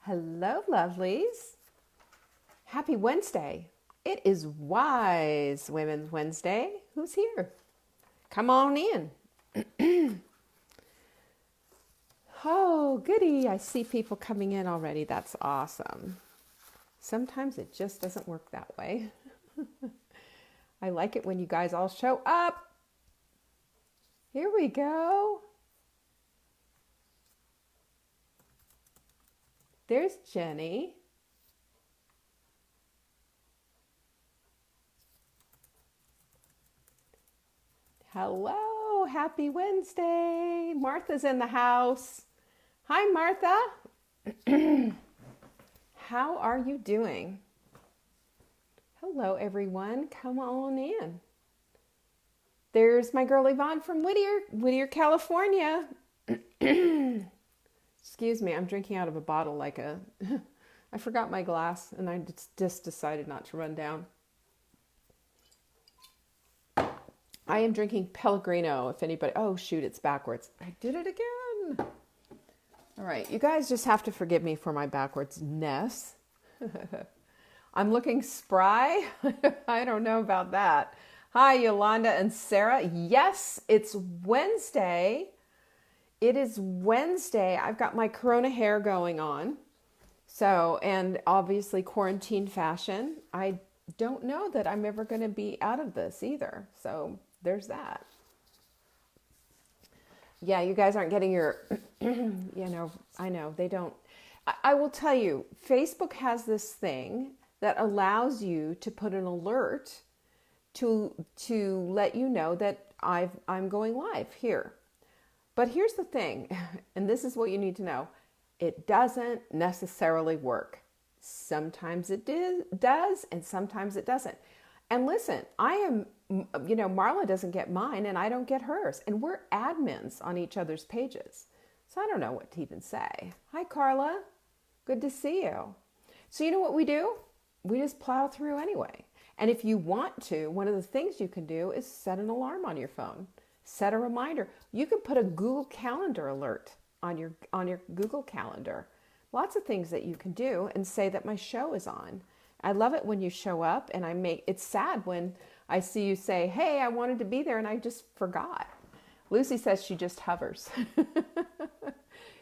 Hello, lovelies. Happy Wednesday. It is Wise Women's Wednesday. Who's here? Come on in. Oh, goody. I see people coming in already. That's awesome. Sometimes it just doesn't work that way. I like it when you guys all show up. Here we go. There's Jenny. Hello, happy Wednesday. Martha's in the house. Hi, Martha. How are you doing? Hello, everyone. Come on in. There's my girl Yvonne from Whittier, California. Excuse me, I'm drinking out of a bottle like a... I forgot my glass and I just decided not to run down. I am drinking Pellegrino, if anybody... Oh, shoot, it's backwards. I did it again. All right, you guys just have to forgive me for my backwardsness. I'm looking spry. I don't know about that. Hi, Yolanda and Sarah. Yes, it's Wednesday. It is Wednesday. I've got my Corona hair going on. So, and obviously quarantine fashion. I don't know that I'm ever going to be out of this either. So there's that. Yeah, you guys aren't getting your, I know they don't. I will tell you, Facebook has this thing that allows you to put an alert to let you know that I'm going live here. But here's the thing, and this is what you need to know. It doesn't necessarily work. Sometimes it does, and sometimes it doesn't. And listen, I am, Marla doesn't get mine, and I don't get hers. And we're admins on each other's pages. So I don't know what to even say. Hi, Carla. Good to see you. So you know what we do? We just plow through anyway. And if you want to, one of the things you can do is set an alarm on your phone. Set a reminder. You can put a Google Calendar alert on your Google Calendar. Lots of things that you can do and say that my show is on. I love it when you show up, and it's sad when I see you say, hey, I wanted to be there and I just forgot. Lucy says she just hovers.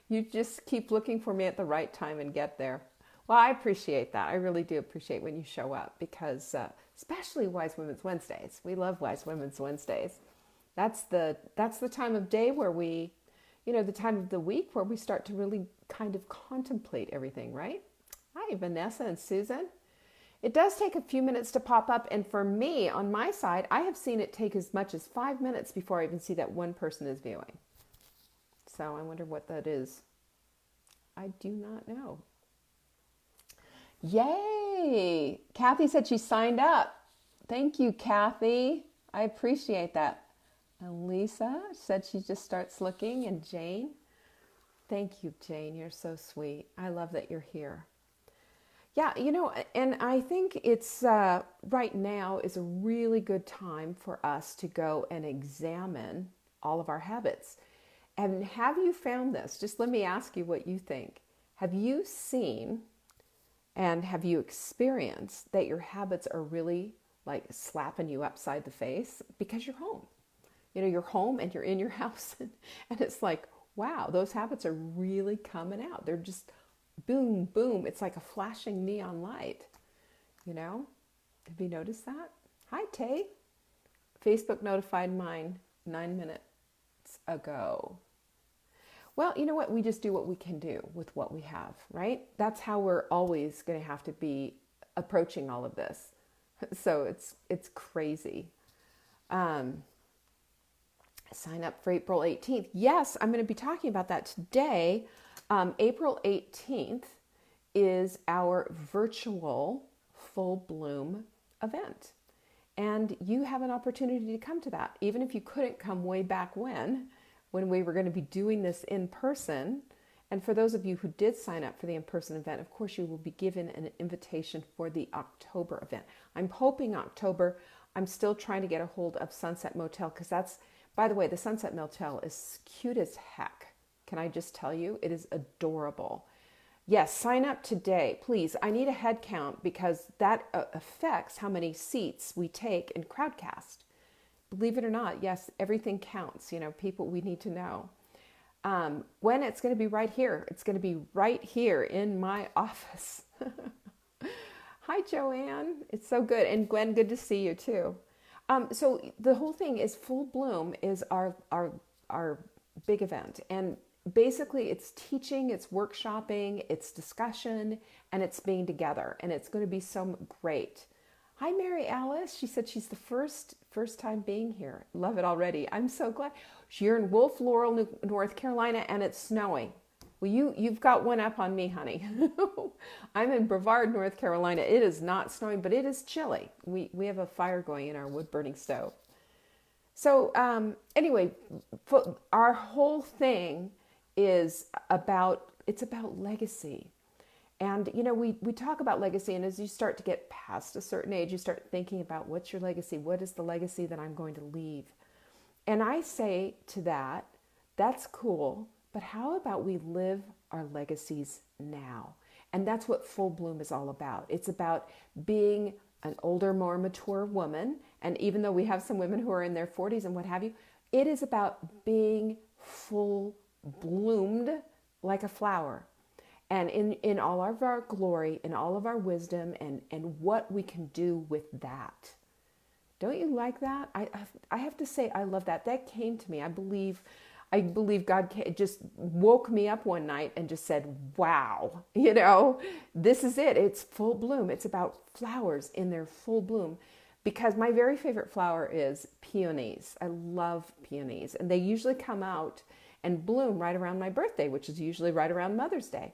You just keep looking for me at the right time and get there. Well, I appreciate that. I really do appreciate when you show up because especially Wise Women's Wednesdays. We love Wise Women's Wednesdays. That's the time of day where we, the time of the week where we start to really kind of contemplate everything, right? Hi, Vanessa and Susan. It does take a few minutes to pop up. And for me, on my side, I have seen it take as much as 5 minutes before I even see that one person is viewing. So I wonder what that is. I do not know. Yay! Kathy said she signed up. Thank you, Kathy. I appreciate that. Elisa said she just starts looking. And Jane. Thank you, Jane. You're so sweet. I love that you're here. Yeah, and I think it's right now is a really good time for us to go and examine all of our habits. And have you found this? Just let me ask you what you think. Have you seen and have you experienced that your habits are really like slapping you upside the face because you're home? You're home and you're in your house and it's like, wow, those habits are really coming out. They're just boom, boom. It's like a flashing neon light, Have you noticed that? Hi, Tay. Facebook notified mine 9 minutes ago. Well, you know what? We just do what we can do with what we have, right? That's how we're always going to have to be approaching all of this. So it's crazy. Sign up for April 18th. Yes, I'm going to be talking about that today. April 18th is our virtual Full Bloom event. And you have an opportunity to come to that. Even if you couldn't come way back when we were going to be doing this in person. And for those of you who did sign up for the in-person event, of course, you will be given an invitation for the October event. I'm hoping October. I'm still trying to get a hold of Sunset Motel because that's, by the way, the Sunset Motel is cute as heck. Can I just tell you, it is adorable. Yes, sign up today, please. I need a head count because that affects how many seats we take in Crowdcast. Believe it or not, yes, everything counts. People, we need to know. When it's going to be right here. It's going to be right here in my office. Hi, Joanne. It's so good. And Gwen, good to see you too. So the whole thing is Full Bloom is our big event. And basically it's teaching, it's workshopping, it's discussion, and it's being together. And it's going to be so great. Hi, Mary Alice. She said she's the first time being here. Love it already. I'm so glad. You're in Wolf Laurel, North Carolina, and it's snowing. Well, you've got one up on me, honey. I'm in Brevard, North Carolina. It is not snowing, but it is chilly. We have a fire going in our wood-burning stove. So anyway, our whole thing is about legacy. And, we talk about legacy, and as you start to get past a certain age, you start thinking about what's your legacy? What is the legacy that I'm going to leave? And I say to that, that's cool, but how about we live our legacies now? And that's what Full Bloom is all about. It's about being an older, more mature woman. And even though we have some women who are in their 40s and what have you, it is about being full bloomed like a flower. And in all of our glory, in all of our wisdom, and what we can do with that. Don't you like that? I have to say, I love that. That came to me. I believe God just woke me up one night and just said, wow, this is it. It's full bloom. It's about flowers in their full bloom. Because my very favorite flower is peonies. I love peonies. And they usually come out and bloom right around my birthday, which is usually right around Mother's Day.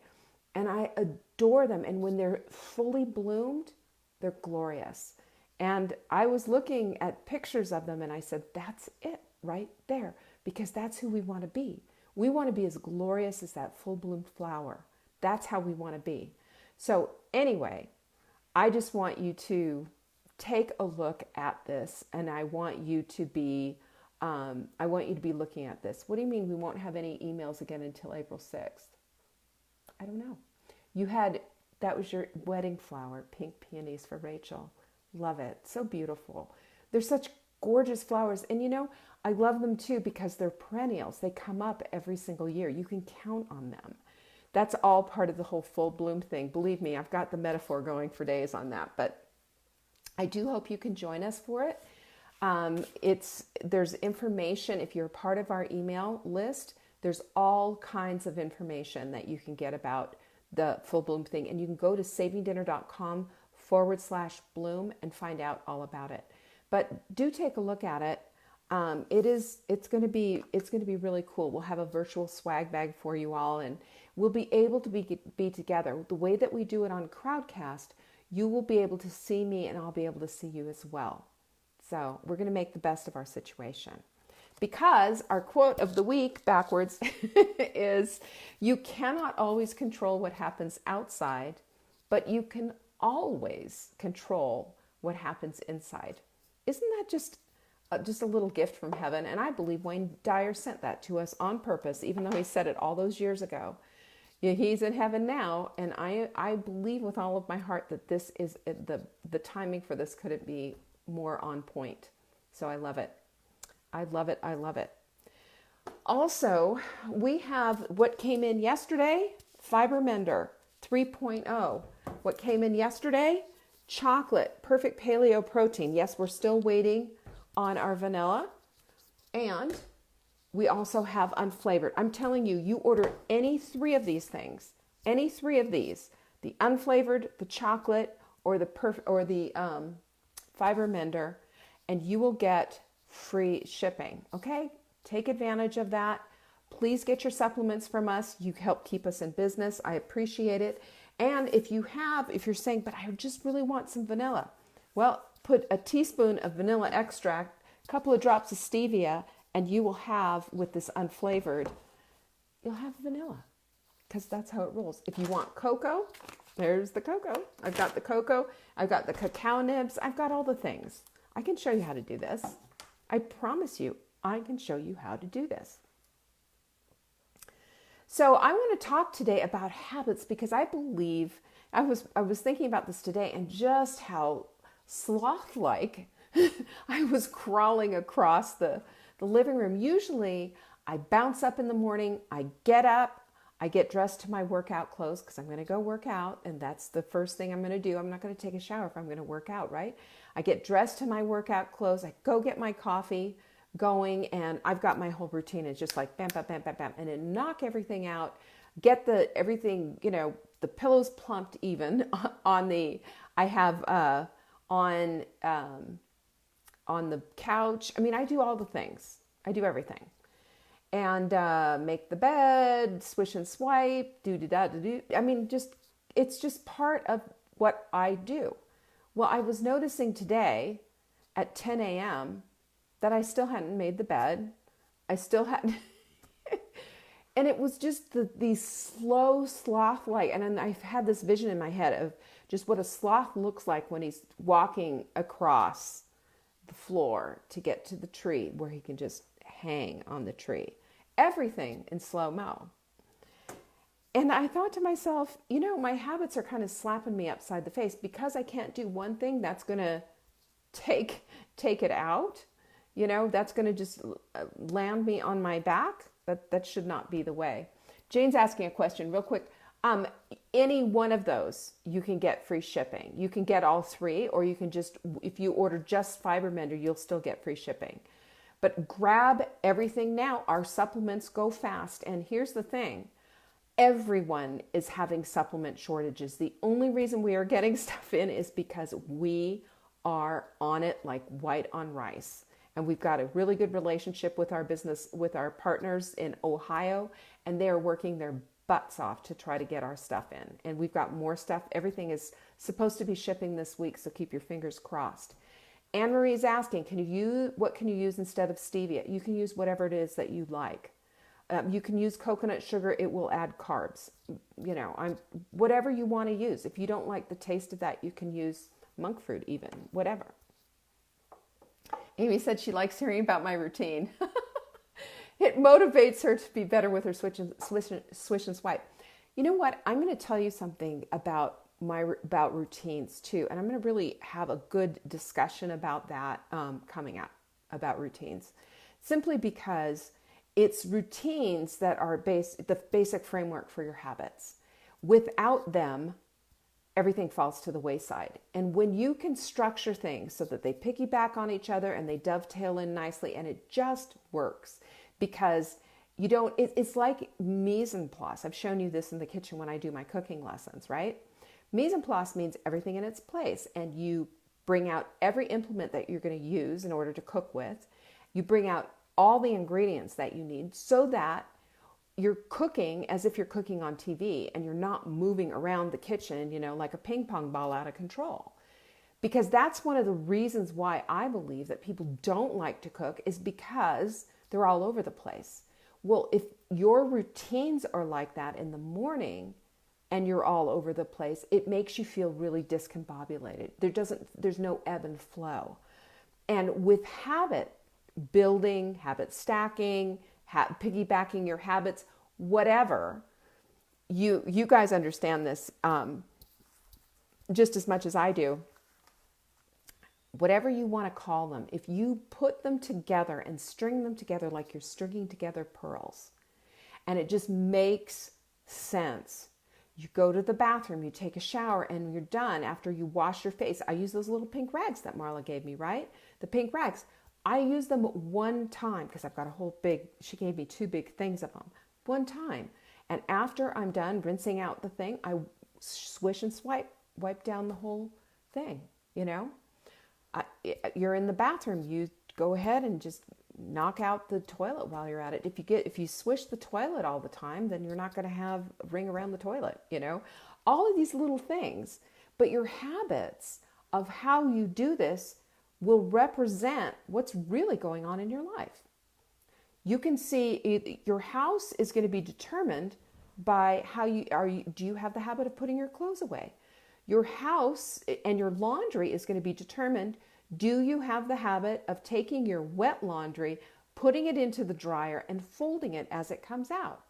And I adore them. And when they're fully bloomed, they're glorious. And I was looking at pictures of them and I said, that's it right there. Because that's who we want to be. We want to be as glorious as that full bloomed flower. That's how we want to be. So anyway, I just want you to take a look at this, and I want you to be looking at this. What do you mean we won't have any emails again until April 6th? I don't know. That was your wedding flower, pink peonies for Rachel. Love it. So beautiful. They're such gorgeous flowers. And I love them too because they're perennials. They come up every single year. You can count on them. That's all part of the whole full bloom thing. Believe me, I've got the metaphor going for days on that. But I do hope you can join us for it. There's information. If you're part of our email list, there's all kinds of information that you can get about the full bloom thing. And you can go to savingdinner.com/bloom and find out all about it. But do take a look at it. It's going to be really cool. We'll have a virtual swag bag for you all, and we'll be able to be together. The way that we do it on Crowdcast, you will be able to see me and I'll be able to see you as well. So we're going to make the best of our situation. Because our quote of the week backwards is, you cannot always control what happens outside, but you can always control what happens inside. Isn't that just a little gift from heaven? And I believe Wayne Dyer sent that to us on purpose, even though he said it all those years ago. Yeah, he's in heaven now, and I believe with all of my heart that this is the timing for this couldn't be more on point. So I love it. I love it. I love it. Also, we have what came in yesterday, Fiber Mender 3.0. What came in yesterday? Chocolate, perfect paleo protein. Yes, we're still waiting on our vanilla. And we also have unflavored. I'm telling you, you order any three of these things, any three of these, the unflavored, the chocolate, or the Fiber Mender, and you will get free shipping. Okay? Take advantage of that. Please get your supplements from us. You help keep us in business. I appreciate it. And if you're saying, but I just really want some vanilla, well, put a teaspoon of vanilla extract, a couple of drops of stevia, and you will have, with this unflavored, you'll have vanilla, because that's how it rolls. If you want cocoa, there's the cocoa. I've got the cocoa. I've got the cacao nibs. I've got all the things. I can show you how to do this. I promise you, I can show you how to do this. So I want to talk today about habits because I believe I was thinking about this today and just how sloth-like I was crawling across the living room. Usually I bounce up in the morning, I get up, I get dressed to my workout clothes because I'm going to go work out, and that's the first thing I'm going to do. I'm not going to take a shower if I'm going to work out, right? I get dressed to my workout clothes, I go get my coffee going, and I've got my whole routine. It's just like bam, bam, bam, bam, bam, and then knock everything out, get everything, the pillows plumped even on the, I have on the couch. I mean, I do all the things. I do everything. And make the bed, swish and swipe, do. I mean, it's just part of what I do. Well, I was noticing today at 10 a.m. that I still hadn't made the bed. I still hadn't. And it was just these slow sloth-like, and then I've had this vision in my head of just what a sloth looks like when he's walking across the floor to get to the tree where he can just hang on the tree. Everything in slow-mo. And I thought to myself, my habits are kind of slapping me upside the face because I can't do one thing that's going to take it out. That's going to just land me on my back. That should not be the way. Jane's asking a question real quick. Any one of those, you can get free shipping. You can get all three, or you can just, if you order just Fiber Mender, you'll still get free shipping. But grab everything now. Our supplements go fast. And here's the thing. Everyone is having supplement shortages. The only reason we are getting stuff in is because we are on it like white on rice. And we've got a really good relationship with our business, with our partners in Ohio, and they are working their butts off to try to get our stuff in. And we've got more stuff. Everything is supposed to be shipping this week, so keep your fingers crossed. Anne Marie is asking, what can you use instead of stevia? You can use whatever it is that you like. You can use coconut sugar. It will add carbs. Whatever you want to use. If you don't like the taste of that, you can use monk fruit even, whatever. Amy said she likes hearing about my routine. It motivates her to be better with her swish and swipe. You know what? I'm going to tell you something about routines too, and I'm going to really have a good discussion about that coming up, about routines, simply because it's routines that are the basic framework for your habits. Without them, everything falls to the wayside. And when you can structure things so that they piggyback on each other and they dovetail in nicely, and it just works, because it's like mise en place. I've shown you this in the kitchen when I do my cooking lessons, right? Mise en place means everything in its place, and you bring out every implement that you're going to use in order to cook with. You bring out all the ingredients that you need so that you're cooking as if you're cooking on TV, and you're not moving around the kitchen, like a ping pong ball out of control. Because that's one of the reasons why I believe that people don't like to cook, is because they're all over the place. Well, if your routines are like that in the morning and you're all over the place, it makes you feel really discombobulated. There's no ebb and flow. And with habit building, habit stacking, piggybacking your habits, whatever, you guys understand this just as much as I do. Whatever you want to call them, if you put them together and string them together like you're stringing together pearls, and it just makes sense. You go to the bathroom, you take a shower, and you're done after you wash your face. I use those little pink rags that Marla gave me, right? The pink rags. I use them one time because I've got she gave me 2 big things of them. One time. And after I'm done rinsing out the thing, I swish and wipe down the whole thing, You're in the bathroom, you go ahead and just knock out the toilet while you're at it. If you swish the toilet all the time, then you're not going to have a ring around the toilet, All of these little things. But your habits of how you do this will represent what's really going on in your life. You can see your house is going to be determined by do you have the habit of putting your clothes away? Your house and your laundry is going to be determined. Do you have the habit of taking your wet laundry, putting it into the dryer, and folding it as it comes out?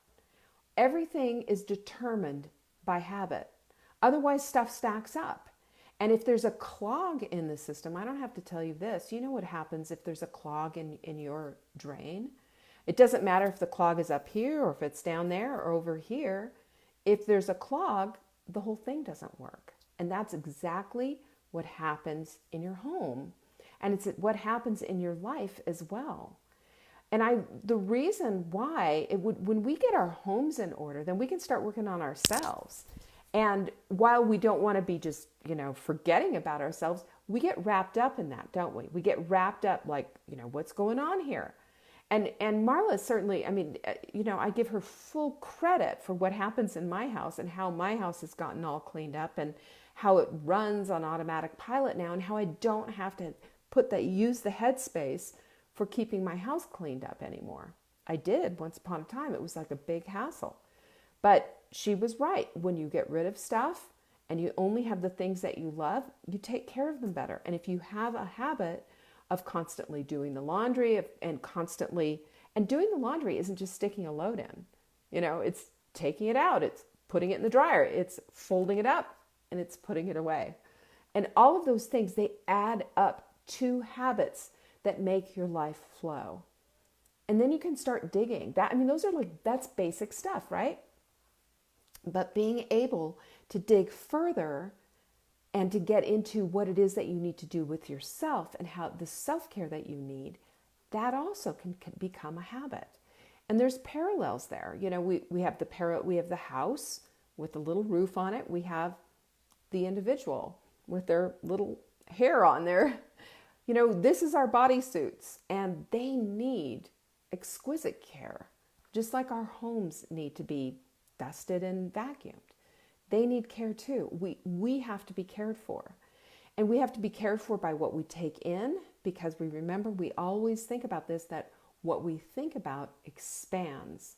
everything is determined by habit. Otherwise, stuff stacks up. And if there's a clog in the system, I don't have to tell you this. You know what happens if there's a clog in your drain? It doesn't matter if the clog is up here or if it's down there or over here. If there's a clog, the whole thing doesn't work. And that's exactly what happens in your home. And it's what happens in your life as well. And the reason why when we get our homes in order, then we can start working on ourselves. And while we don't want to be just, forgetting about ourselves, we get wrapped up in that, don't we? We get wrapped up like, what's going on here? And Marla certainly, I give her full credit for what happens in my house and how my house has gotten all cleaned up and how it runs on automatic pilot now and how I don't have to use the headspace for keeping my house cleaned up anymore. I did once upon a time. It was like a big hassle. But she was right. When you get rid of stuff and you only have the things that you love, you take care of them better. And if you have a habit of constantly doing the laundry and doing the laundry isn't just sticking a load in. It's taking it out. It's putting it in the dryer. It's folding it up and it's putting it away. And all of those things, they add up to habits that make your life flow. And then you can start digging. That's basic stuff, right? But being able to dig further and to get into what it is that you need to do with yourself and how the self-care that you need, that also can become a habit. And there's parallels there. We have the parrot, we have the house with the little roof on it. We have the individual with their little hair on there. This is our bodysuits, and they need exquisite care, just like our homes need to be dusted and vacuumed. They need care too. We have to be cared for. And we have to be cared for by what we take in, because we always think about this, that what we think about expands.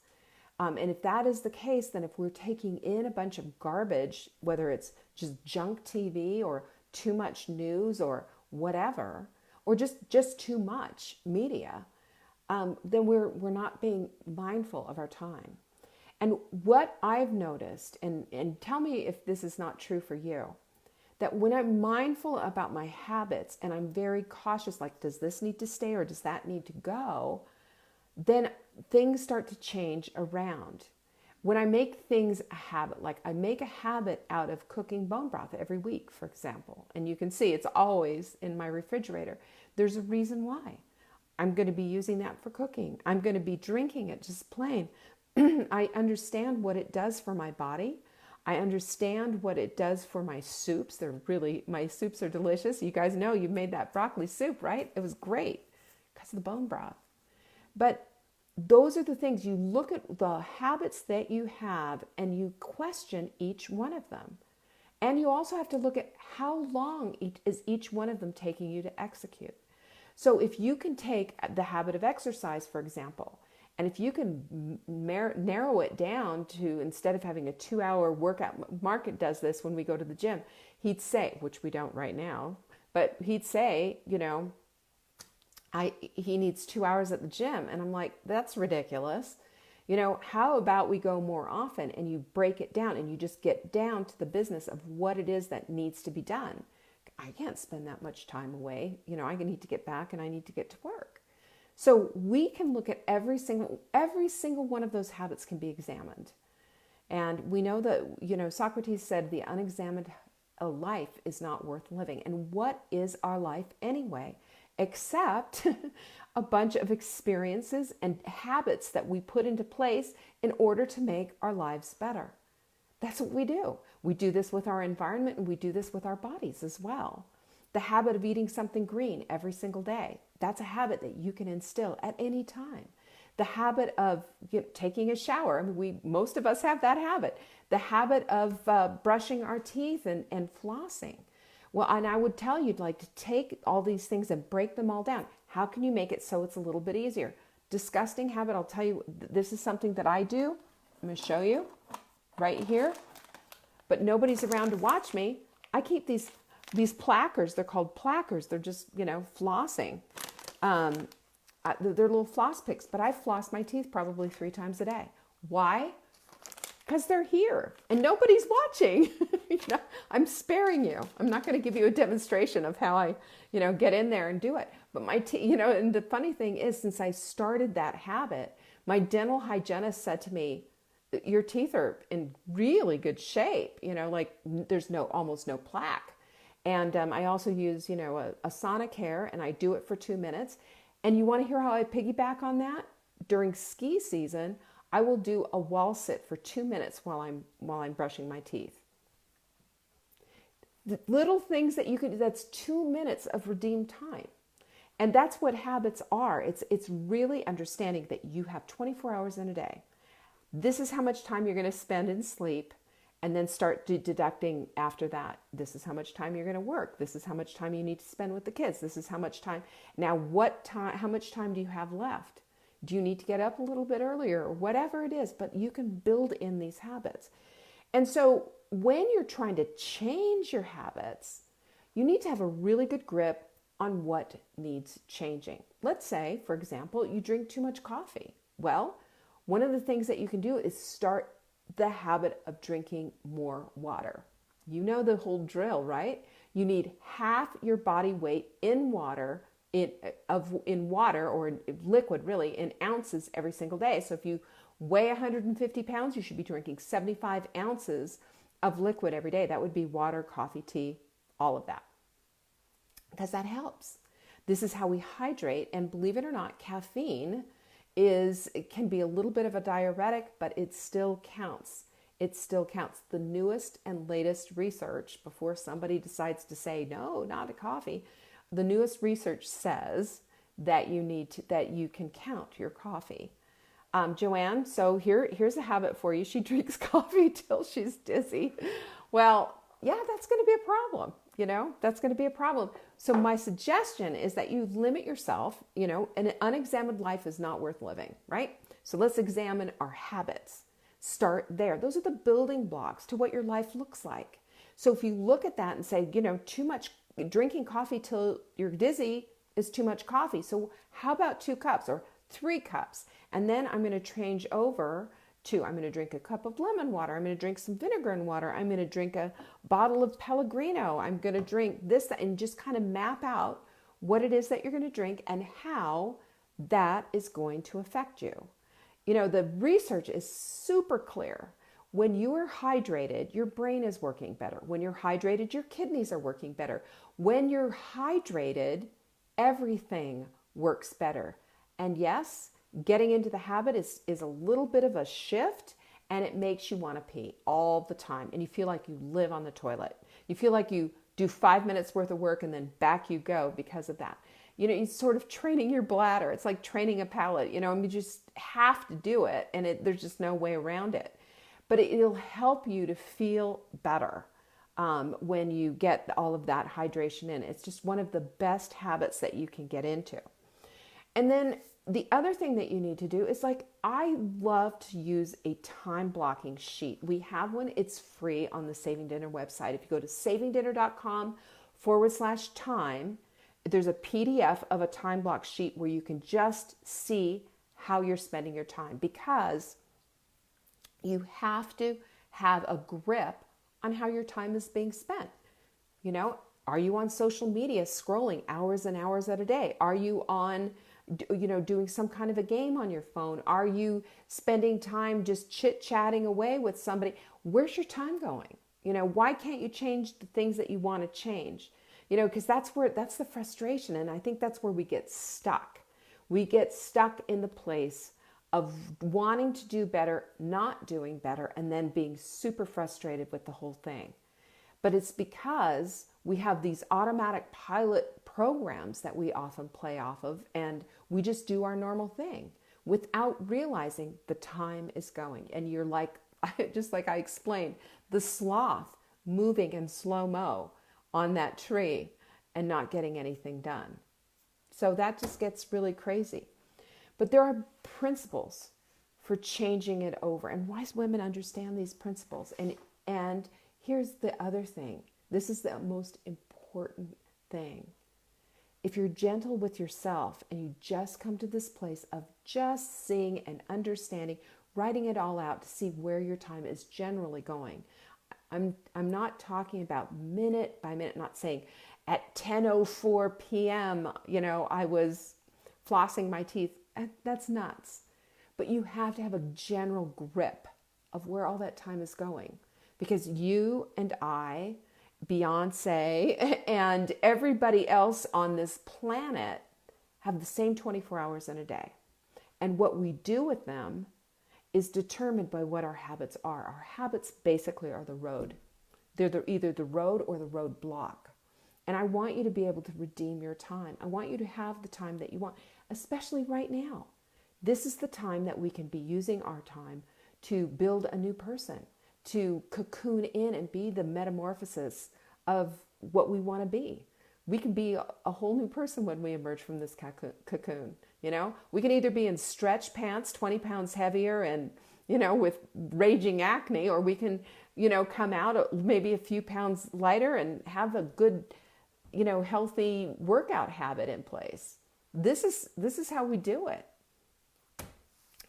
And if that is the case, then if we're taking in a bunch of garbage, whether it's just junk TV or too much news or whatever, or just too much media, then we're not being mindful of our time. And what I've noticed, and tell me if this is not true for you, that when I'm mindful about my habits and I'm very cautious, like, does this need to stay or does that need to go? Then things start to change around. When I make things a habit, like I make a habit out of cooking bone broth every week, for example, and you can see it's always in my refrigerator. There's a reason why. I'm going to be using that for cooking. I'm going to be drinking it just plain. I understand what it does for my body. I understand what it does for my soups. My soups are delicious. You guys know you've made that broccoli soup, right? It was great because of the bone broth. But those are the things. You look at the habits that you have and you question each one of them. And you also have to look at how long is each one of them taking you to execute. So if you can take the habit of exercise, for example, and if you can narrow it down to, instead of having a 2-hour workout, Mark does this when we go to the gym, he'd say, which we don't right now, but he'd say, he needs 2 hours at the gym. And I'm like, that's ridiculous. How about we go more often and you break it down and you just get down to the business of what it is that needs to be done. I can't spend that much time away. I need to get back and I need to get to work. So we can look at every single one of those habits can be examined. And we know that, Socrates said the unexamined life is not worth living. And what is our life anyway? Except a bunch of experiences and habits that we put into place in order to make our lives better. That's what we do. We do this with our environment and we do this with our bodies as well. The habit of eating something green every single day, that's a habit that you can instill at any time. The habit of taking a shower, most of us have that habit. The habit of brushing our teeth and flossing. Well, and I would tell you to take all these things and break them all down. How can you make it so it's a little bit easier? Disgusting habit, I'll tell you, this is something that I do. I'm going to show you right here. But nobody's around to watch me. I keep these plackers. They're called plackers. They're just, flossing. They're little floss picks, but I floss my teeth probably 3 times a day. Why? Because they're here and nobody's watching. You know, I'm sparing you. I'm not going to give you a demonstration of how I, get in there and do it. But and the funny thing is, since I started that habit, my dental hygienist said to me, your teeth are in really good shape. Like there's almost no plaque. And I also use, a Sonicare, and I do it for 2 minutes. And you want to hear how I piggyback on that? During ski season, I will do a wall sit for 2 minutes while I'm brushing my teeth. The little things that you could do, that's 2 minutes of redeemed time. And that's what habits are. It's really understanding that you have 24 hours in a day. This is how much time you're going to spend in sleep, and then start deducting after that. This is how much time you're going to work. This is how much time you need to spend with the kids. This is how much time. Now, how much time do you have left? Do you need to get up a little bit earlier, or whatever it is? But you can build in these habits. And so when you're trying to change your habits, you need to have a really good grip on what needs changing. Let's say, for example, you drink too much coffee. Well, one of the things that you can do is start the habit of drinking more water. You know the whole drill, right? You need half your body weight in water, in water or in liquid, really, in ounces every single day. So if you weigh 150 pounds, you should be drinking 75 ounces of liquid every day. That would be water, coffee, tea, all of that. Because that helps. This is how we hydrate. And believe it or not, caffeine it can be a little bit of a diuretic, but it still counts. It still counts. The newest and latest research, before somebody decides to say, no, not a coffee, the newest research says that you can count your coffee. Joanne, so here's a habit for you. She drinks coffee till she's dizzy. Well, yeah, that's going to be a problem. That's going to be a problem. So my suggestion is that you limit yourself. An unexamined life is not worth living, right? So let's examine our habits. Start there. Those are the building blocks to what your life looks like. So if you look at that and say, too much drinking coffee till you're dizzy is too much coffee. So how about 2 cups or 3 cups? And then I'm going to change over to, I'm going to drink a cup of lemon water. I'm going to drink some vinegar and water. I'm going to drink a bottle of Pellegrino. I'm going to drink this, and just kind of map out what it is that you're going to drink and how that is going to affect you. The research is super clear. When you are hydrated, your brain is working better. When you're hydrated, your kidneys are working better. When you're hydrated, everything works better. And yes, getting into the habit is a little bit of a shift, and it makes you want to pee all the time. And you feel like you live on the toilet. You feel like you do 5 minutes worth of work and then back you go because of that. You're sort of training your bladder. It's like training a palate. You just have to do it, and there's just no way around it. But it'll help you to feel better when you get all of that hydration in. It's just one of the best habits that you can get into. And then the other thing that you need to do is, I love to use a time blocking sheet. We have one. It's free on the Saving Dinner website. If you go to savingdinner.com/time, there's a PDF of a time block sheet where you can just see how you're spending your time, because you have to have a grip on how your time is being spent. Are you on social media scrolling hours and hours at a day? Are you on doing some kind of a game on your phone? Are you spending time just chit-chatting away with somebody? Where's your time going? Why can't you change the things that you want to change? Because that's the frustration. And I think that's where we get stuck. We get stuck in the place of wanting to do better, not doing better, and then being super frustrated with the whole thing. But it's because we have these automatic pilot programs that we often play off of, and we just do our normal thing without realizing the time is going. And you're like, just like I explained, the sloth moving in slow-mo on that tree and not getting anything done. So that just gets really crazy. But there are principles for changing it over, and wise women understand these principles. And here's the other thing. This is the most important thing. If you're gentle with yourself and you just come to this place of just seeing and understanding, writing it all out to see where your time is generally going. I'm not talking about minute by minute, not saying at 10:04 p.m., I was flossing my teeth. That's nuts. But you have to have a general grip of where all that time is going. Because you and I, Beyonce, and everybody else on this planet have the same 24 hours in a day. And what we do with them is determined by what our habits are. Our habits basically are the road. They're either the road or the road block. And I want you to be able to redeem your time. I want you to have the time that you want, especially right now. This is the time that we can be using our time to build a new person, to cocoon in and be the metamorphosis of what we want to be. We can be a whole new person when we emerge from this cocoon. We can either be in stretch pants, 20 pounds heavier and, with raging acne, or we can, come out maybe a few pounds lighter and have a good, healthy workout habit in place. This is how we do it.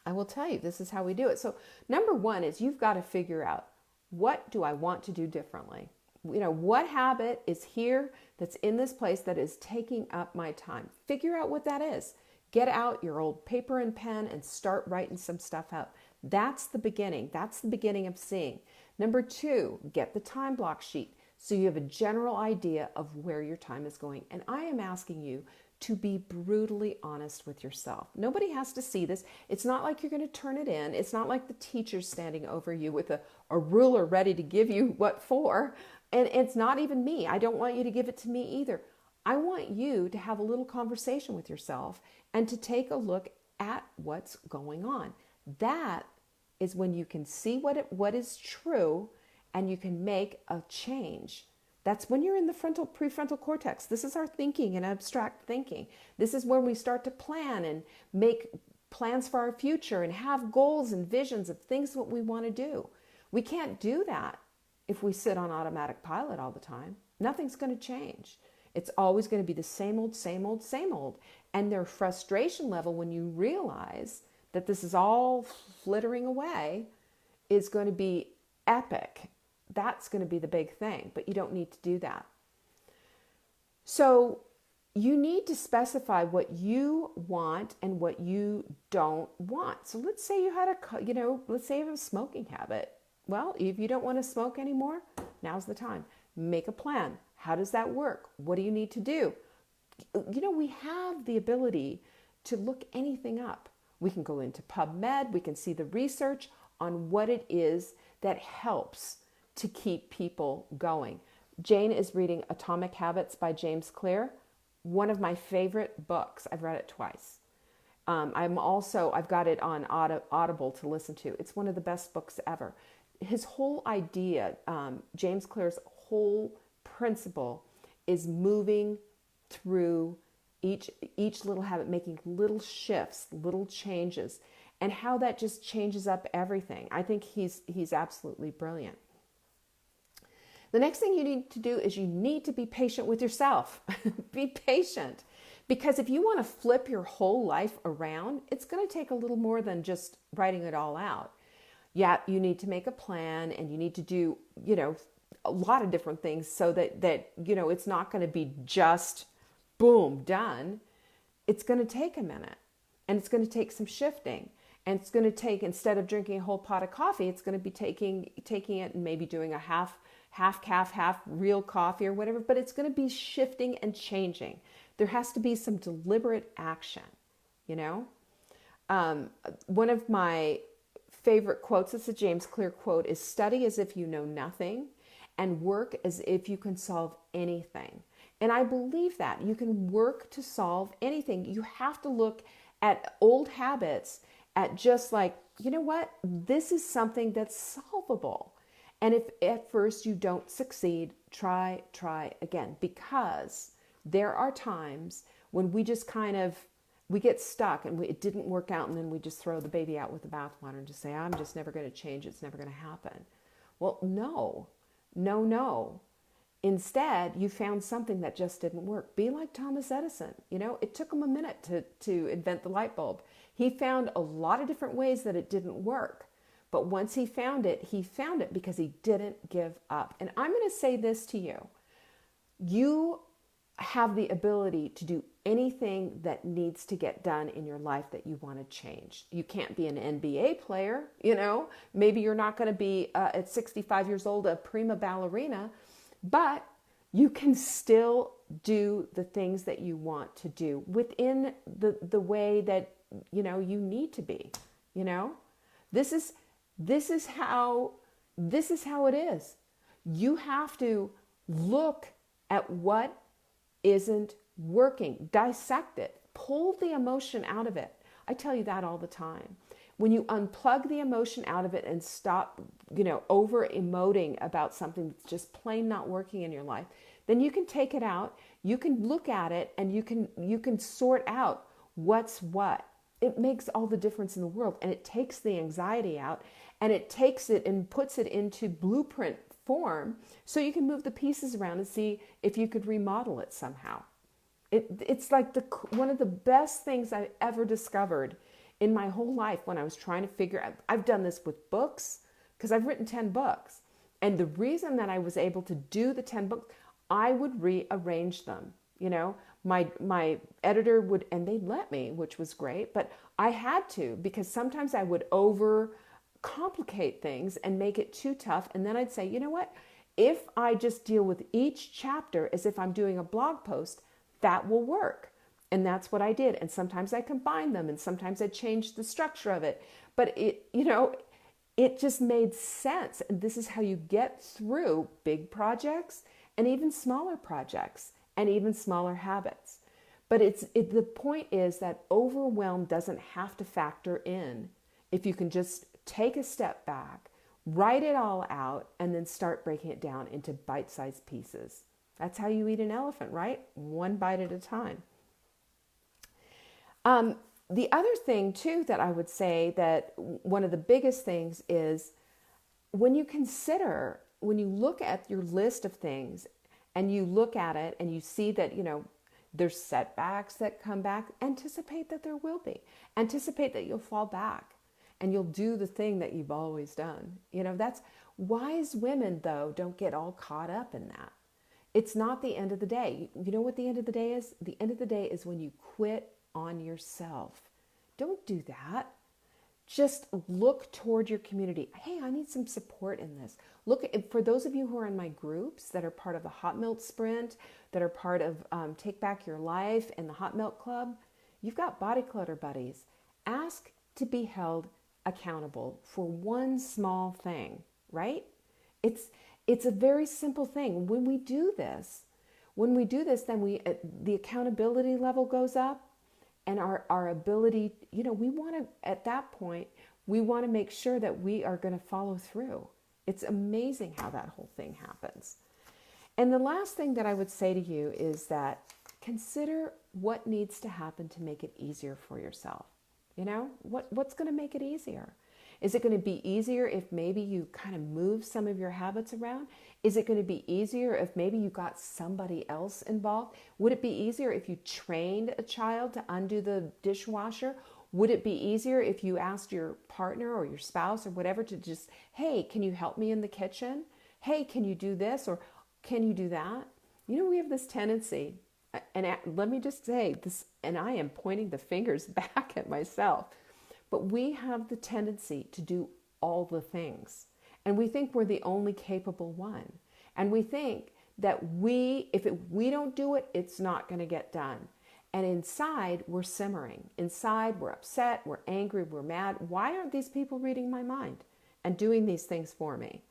I will tell you, this is how we do it. So number one is you've got to figure out, what do I want to do differently? What habit is here that's in this place that is taking up my time? Figure out what that is. Get out your old paper and pen and start writing some stuff out. That's the beginning. That's the beginning of seeing. Number two, get the time block sheet so you have a general idea of where your time is going. And I am asking you to be brutally honest with yourself. Nobody has to see this. It's not like you're going to turn it in. It's not like the teacher's standing over you with a ruler ready to give you what for. And it's not even me. I don't want you to give it to me either. I want you to have a little conversation with yourself and to take a look at what's going on. That is when you can see what is true and you can make a change. That's when you're in the prefrontal cortex. This is our thinking and abstract thinking. This is when we start to plan and make plans for our future and have goals and visions of things that we want to do. We can't do that if we sit on automatic pilot all the time. Nothing's going to change. It's always going to be the same old, same old, same old. And their frustration level when you realize that this is all flittering away is going to be epic. That's going to be the big thing, but you don't need to do that. So you need to specify what you want and what you don't want. So let's say you had let's say you have a smoking habit. Well, if you don't want to smoke anymore, now's the time. Make a plan. How does that work? What do you need to do? We have the ability to look anything up. We can go into PubMed. We can see the research on what it is that helps to keep people going. Jane is reading Atomic Habits by James Clear, one of my favorite books. I've read it twice. I've got it on Audible to listen to. It's one of the best books ever. His whole idea, James Clear's whole principle is moving through each little habit, making little shifts, little changes, and how that just changes up everything. I think he's absolutely brilliant. The next thing you need to do is you need to be patient with yourself. Be patient. Because if you want to flip your whole life around, it's going to take a little more than just writing it all out. Yeah, you need to make a plan and you need to do, a lot of different things so that it's not going to be just boom, done. It's going to take a minute and it's going to take some shifting. And it's going to take, instead of drinking a whole pot of coffee, it's going to be taking it and maybe doing a half calf, half real coffee or whatever, but it's going to be shifting and changing. There has to be some deliberate action, One of my favorite quotes, it's a James Clear quote, is study as if you know nothing and work as if you can solve anything. And I believe that you can work to solve anything. You have to look at old habits at just like, this is something that's solvable. And if at first you don't succeed, try again, because there are times when we just we get stuck and it didn't work out, and then we just throw the baby out with the bathwater and just say, I'm just never going to change. It's never going to happen. Well, no. Instead, you found something that just didn't work. Be like Thomas Edison. It took him a minute to invent the light bulb. He found a lot of different ways that it didn't work. But once he found it because he didn't give up. And I'm going to say this to you. You have the ability to do anything that needs to get done in your life that you want to change. You can't be an NBA player, maybe you're not going to be at 65 years old a prima ballerina, but you can still do the things that you want to do within the way that you need to be. This is how it is. You have to look at what isn't working, dissect it, pull the emotion out of it. I tell you that all the time. When you unplug the emotion out of it and stop, over emoting about something that's just plain not working in your life, then you can take it out, you can look at it, and you can sort out what's what. It makes all the difference in the world, and it takes the anxiety out, and it takes it and puts it into blueprint form so you can move the pieces around and see if you could remodel it somehow. It's like one of the best things I've ever discovered in my whole life when I was trying to figure out. I've done this with books because I've written 10 books. And the reason that I was able to do the 10 books, I would rearrange them. My editor would, and they'd let me, which was great, but I had to, because sometimes I would over complicate things and make it too tough. And then I'd say, you know what? If I just deal with each chapter as if I'm doing a blog post, that will work. And that's what I did. And sometimes I combined them, and sometimes I changed the structure of it. But it just made sense. And this is how you get through big projects and even smaller projects and even smaller habits. But the point is that overwhelm doesn't have to factor in if you can just take a step back, write it all out, and then start breaking it down into bite-sized pieces. That's how you eat an elephant, right? One bite at a time. The other thing, too, that I would say that one of the biggest things is when you look at your list of things and you look at it and you see that, there's setbacks that come back, anticipate that there will be. Anticipate that you'll fall back and you'll do the thing that you've always done. That's wise women, though, don't get all caught up in that. It's not the end of the day. You know what the end of the day is? The end of the day is when you quit on yourself. Don't do that. Just look toward your community. Hey, I need some support in this. For those of you who are in my groups that are part of the Hot Milk Sprint, that are part of Take Back Your Life and the Hot Milk Club, you've got body clutter buddies. Ask to be held accountable for one small thing, right? It's a very simple thing. When we do this, then the accountability level goes up, and our ability, we want to, at that point, we want to make sure that we are going to follow through. It's amazing how that whole thing happens. And the last thing that I would say to you is that consider what needs to happen to make it easier for yourself. What's going to make it easier? Is it going to be easier if maybe you kind of move some of your habits around? Is it going to be easier if maybe you got somebody else involved? Would it be easier if you trained a child to undo the dishwasher? Would it be easier if you asked your partner or your spouse or whatever to just, hey, can you help me in the kitchen? Hey, can you do this? Or can you do that? We have this tendency, and let me just say this, and I am pointing the fingers back at myself, but we have the tendency to do all the things. And we think we're the only capable one. And we think that if we don't do it, it's not going to get done. And inside, we're simmering. Inside, we're upset, we're angry, we're mad. Why aren't these people reading my mind and doing these things for me?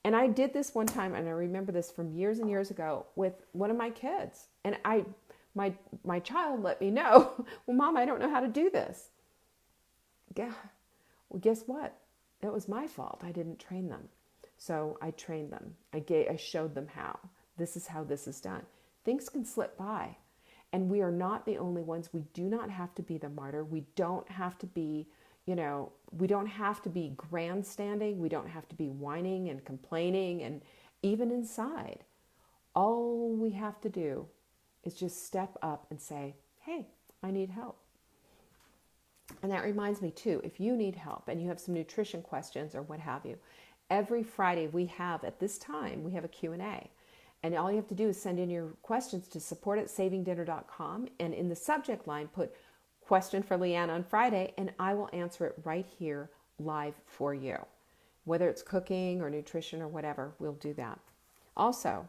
And I did this one time, and I remember this from years and years ago with one of my kids. And my child let me know, well, Mom, I don't know how to do this. Yeah. Well, guess what? It was my fault. I didn't train them. So I trained them. I showed them how. This is how this is done. Things can slip by. And we are not the only ones. We do not have to be the martyr. We don't have to be, we don't have to be grandstanding. We don't have to be whining and complaining. And even inside, all we have to do is just step up and say, hey, I need help. And that reminds me too, if you need help and you have some nutrition questions or what have you, every Friday we have, at this time, we have a Q&A. And all you have to do is send in your questions to support@savingdinner.com. And in the subject line, put question for Leanne on Friday, and I will answer it right here live for you. Whether it's cooking or nutrition or whatever, we'll do that. Also,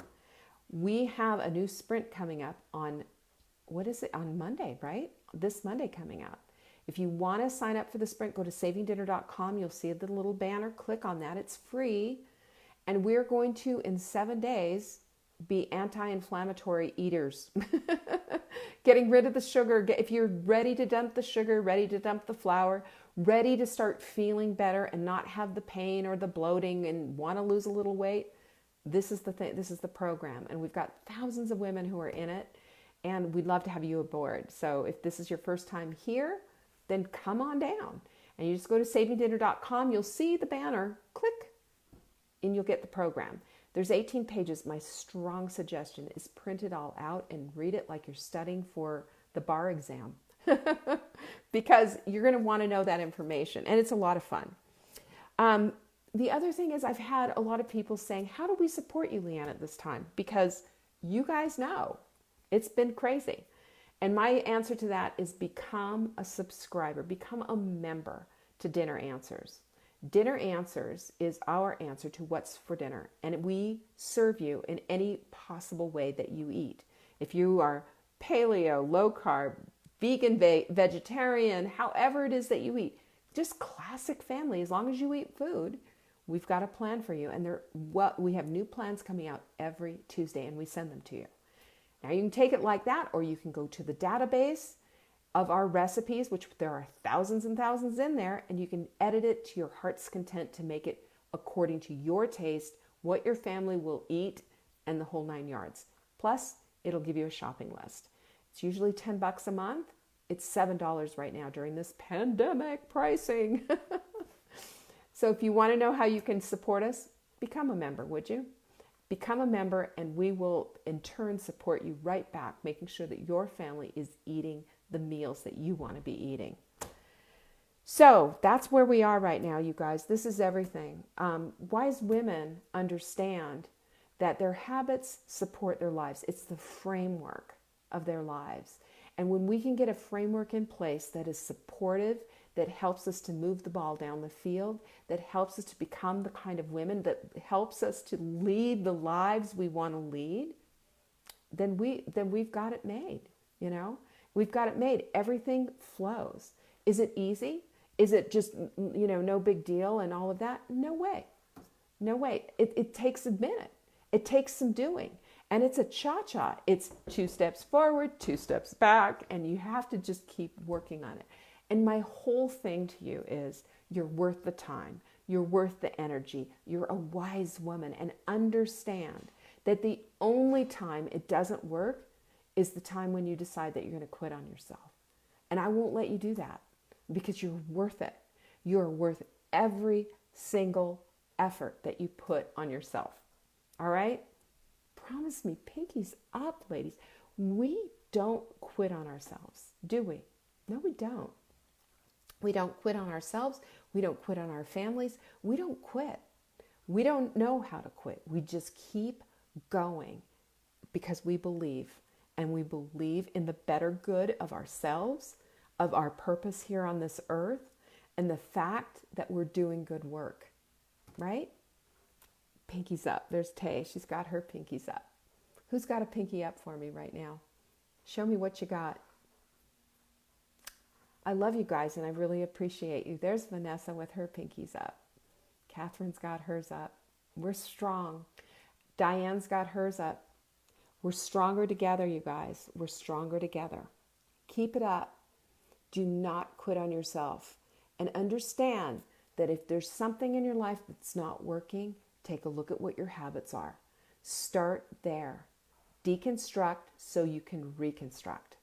we have a new sprint coming up on, what is it, on Monday, right? This Monday coming up. If you want to sign up for the sprint, go to savingdinner.com. You'll see the little banner. Click on that. It's free. And we're going to, in 7 days, be anti-inflammatory eaters. Getting rid of the sugar. If you're ready to dump the sugar, ready to dump the flour, ready to start feeling better and not have the pain or the bloating and want to lose a little weight, this is the thing. This is the program. And we've got thousands of women who are in it. And we'd love to have you aboard. So if this is your first time here, then come on down. And you just go to savingdinner.com. You'll see the banner. Click. And you'll get the program. There's 18 pages. My strong suggestion is print it all out and read it like you're studying for the bar exam. Because you're going to want to know that information. And it's a lot of fun. The other thing is I've had a lot of people saying, how do we support you, Leanne, at this time? Because you guys know it's been crazy. And my answer to that is become a subscriber, become a member to Dinner Answers. Dinner Answers is our answer to what's for dinner. And we serve you in any possible way that you eat. If you are paleo, low carb, vegan, vegetarian, however it is that you eat, just classic family, as long as you eat food, we've got a plan for you. And we have new plans coming out every Tuesday and we send them to you. Now you can take it like that, or you can go to the database of our recipes, which there are thousands and thousands in there, and you can edit it to your heart's content to make it according to your taste, what your family will eat, and the whole 9 yards. Plus, it'll give you a shopping list. It's usually $10 a month. It's $7 right now during this pandemic pricing. So if you want to know how you can support us, become a member, would you? Become a member and we will in turn support you right back, making sure that your family is eating the meals that you want to be eating. So that's where we are right now, you guys. This is everything. Wise women understand that their habits support their lives. It's the framework of their lives. And when we can get a framework in place that is supportive, that helps us to move the ball down the field, that helps us to become the kind of women, that helps us to lead the lives we want to lead, then we've got it made, you know? We've got it made. Everything flows. Is it easy? Is it just, no big deal and all of that? No way. No way. It takes a minute. It takes some doing. And it's a cha-cha. It's 2 steps forward, 2 steps back, and you have to just keep working on it. And my whole thing to you is you're worth the time. You're worth the energy. You're a wise woman. And understand that the only time it doesn't work is the time when you decide that you're going to quit on yourself. And I won't let you do that because you're worth it. You're worth every single effort that you put on yourself. All right? Promise me, pinkies up, ladies. We don't quit on ourselves, do we? No, we don't. We don't quit on ourselves. We don't quit on our families. We don't quit. We don't know how to quit. We just keep going because we believe, and we believe in the better good of ourselves, of our purpose here on this earth, and the fact that we're doing good work, right? Pinkies up. There's Tay. She's got her pinkies up. Who's got a pinky up for me right now? Show me what you got. I love you guys, and I really appreciate you. There's Vanessa with her pinkies up. Catherine's got hers up. We're strong. Diane's got hers up. We're stronger together, you guys. We're stronger together. Keep it up. Do not quit on yourself. And understand that if there's something in your life that's not working, take a look at what your habits are. Start there. Deconstruct so you can reconstruct.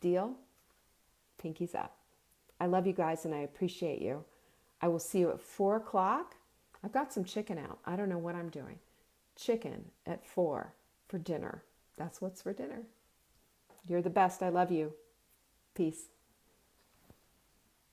Deal? Pinkies up. I love you guys and I appreciate you. I will see you at 4 o'clock. I've got some chicken out. I don't know what I'm doing. Chicken at 4 for dinner. That's what's for dinner. You're the best. I love you. Peace.